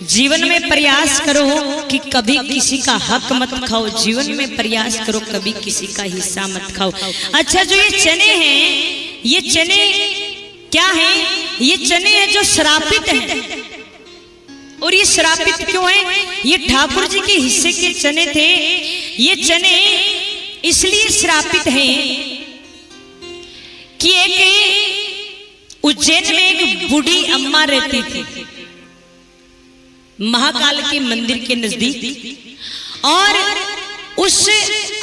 जीवन में प्रयास करो कि कभी किसी का हक मत खाओ, जीवन में प्रयास करो कभी किसी का हिस्सा मत खाओ। अच्छा, जो ये चने हैं, ये चने क्या हैं? ये चने हैं जो श्रापित हैं। और ये श्रापित क्यों हैं? ये ठाकुर जी के हिस्से के चने थे। ये चने इसलिए श्रापित हैं कि एक उज्जैन में एक बूढ़ी अम्मा रहती थी, महाकाल के मंदिर के नजदीक, और उस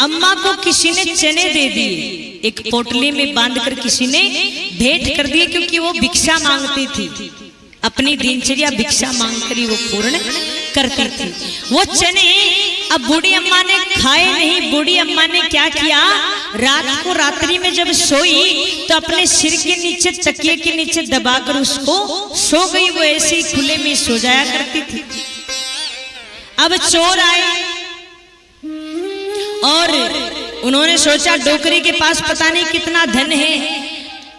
अम्मा को किसी ने चने दे दिए, एक पोटली में बांधकर किसी ने भेंट कर दिए, क्योंकि वो भिक्षा मांगती थी, अपनी दिनचर्या भिक्षा मांगकर ही वो पूर्ण करती थी। वो चने अब बूढ़ी अम्मा ने खाए नहीं। बूढ़ी अम्मा ने क्या किया, रात को रात्रि में जब सोई तो अपने सिर के नीचे, तकिए के नीचे दबाकर उसको सो गई। वो ऐसे ही खुले में सो जाया करती थी। अब चोर आए और उन्होंने सोचा डोकरी के पास पता नहीं कितना धन है,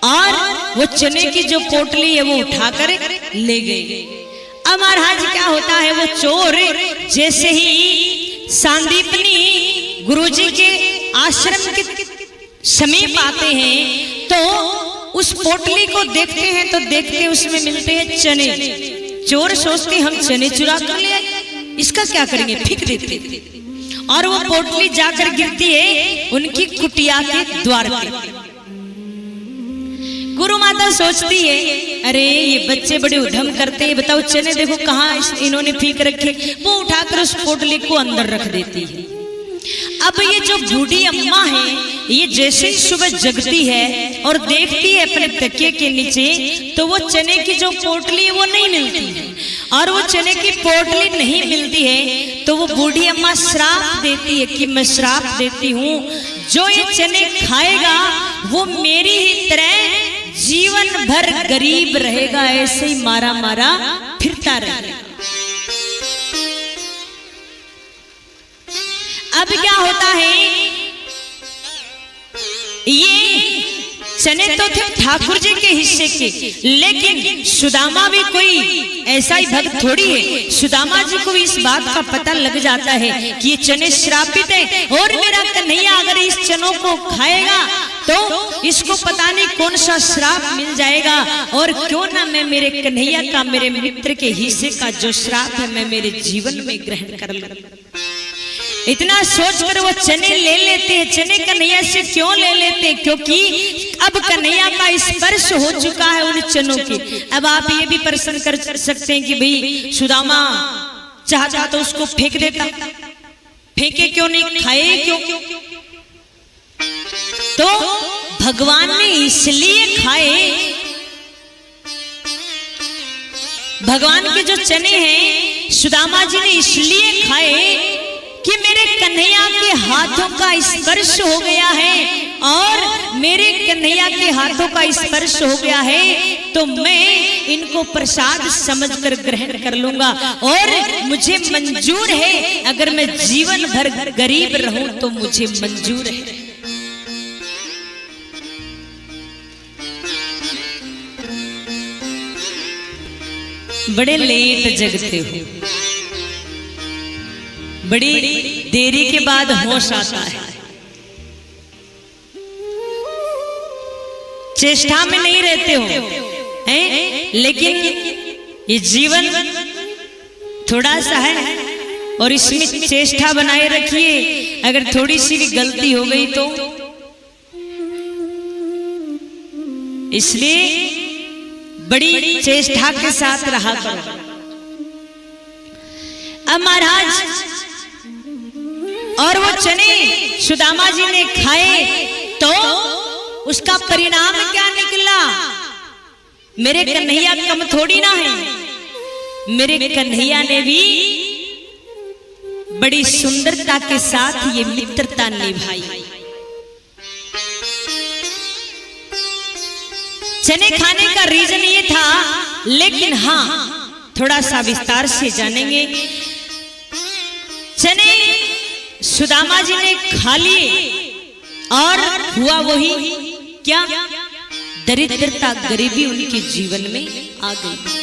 और वो चने की जो पोटली है वो उठाकर ले गए। अब महाराज क्या होता है, वो चोर जैसे ही सांदीपनी गुरुजी के आश्रम के समीप आते हैं तो उस पोटली को देखते हैं, तो देखते उसमें मिलते हैं चने। चोर सोचते हम चने चुरा कर ले आए, इसका क्या करेंगे, फेंक देते। और वो पोटली जाकर गिरती है उनकी कुटिया के द्वार पर। गुरु माता सोचती है, अरे ये बच्चे बड़े उधम करते हैं, बताओ चने देखो कहाँ इन्होंने फेंक रखे। वो उठाकर उस पोटली को अंदर रख देती है। अब ये जो बूढ़ी अम्मा है, ये जैसे ही सुबह जगती है और देखती है अपने तकिए के नीचे, तो वो चने की जो पोटली है वो नहीं मिलती है। और वो चने की पोटली नहीं मिलती है तो वो बूढ़ी अम्मा श्राप देती है कि मैं श्राप देती हूँ, जो ये चने खाएगा वो मेरी ही तरह जीवन भर गरीब रहेगा, ऐसे ही मारा मारा फिरता रहेगा। अब क्या होता है, ये चने तो थे ठाकुर जी के हिस्से के, लेकिन सुदामा भी कोई ऐसा ही भक्त थोड़ी है। सुदामा जी को इस बात का पता लग जाता है कि ये चने श्रापित है, और मेरा कन्हैया अगर इस चनों को खाएगा तो इसको पता नहीं कौन सा श्राप मिल जाएगा, और क्यों ना मैं मेरे कन्हैया का, मेरे मित्र के हिस्से का जो श्राप है मैं मेरे जीवन में ग्रहण कर लूं। इतना सोचकर वो चने ले लेते हैं। चने कन्हैया से क्यों ले लेते हैं, क्योंकि अब कन्हैया का स्पर्श हो चुका है उन चनों के। अब आप ये भी प्रश्न कर सकते हैं कि भाई सुदामा चाहता तो उसको फेंक देता, फेंके क्यों नहीं, खाए क्यों? तो भगवान ने इसलिए खाए, भगवान के जो चने हैं सुदामा जी ने इसलिए खाए कि मेरे कन्हैया के हाथों का स्पर्श हो गया है, और मेरे कन्हैया के हाथों का स्पर्श हो गया है तो मैं इनको प्रसाद समझकर ग्रहण कर लूंगा, और मुझे मंजूर है, अगर मैं जीवन भर गरीब रहूं तो मुझे मंजूर है। बड़े लेट जगते हो, बड़ी देरी के बाद होश आता है, चेष्टा में नहीं रहते हो हैं, लेकिन ये जीवन थोड़ा सा है और इसमें चेष्टा बनाए रखिए। अगर थोड़ी सी भी गलती हो गई तो इसलिए बड़ी चेष्टा के साथ रहा करो। अब महाराज और वो चने सुदामा जी ने खाए तो उसका परिणाम क्या निकला, मेरे कन्हैया कम थोड़ी ना है, मेरे कन्हैया ने भी बड़ी सुंदरता के साथ ये मित्रता निभाई। चने खाने का रीजन ये था, लेकिन हाँ थोड़ा सा विस्तार से जानेंगे। चने सुदामा जी ने खा लिए और हुआ वही क्या, दरिद्रता गरीबी उनके जीवन में आ गई।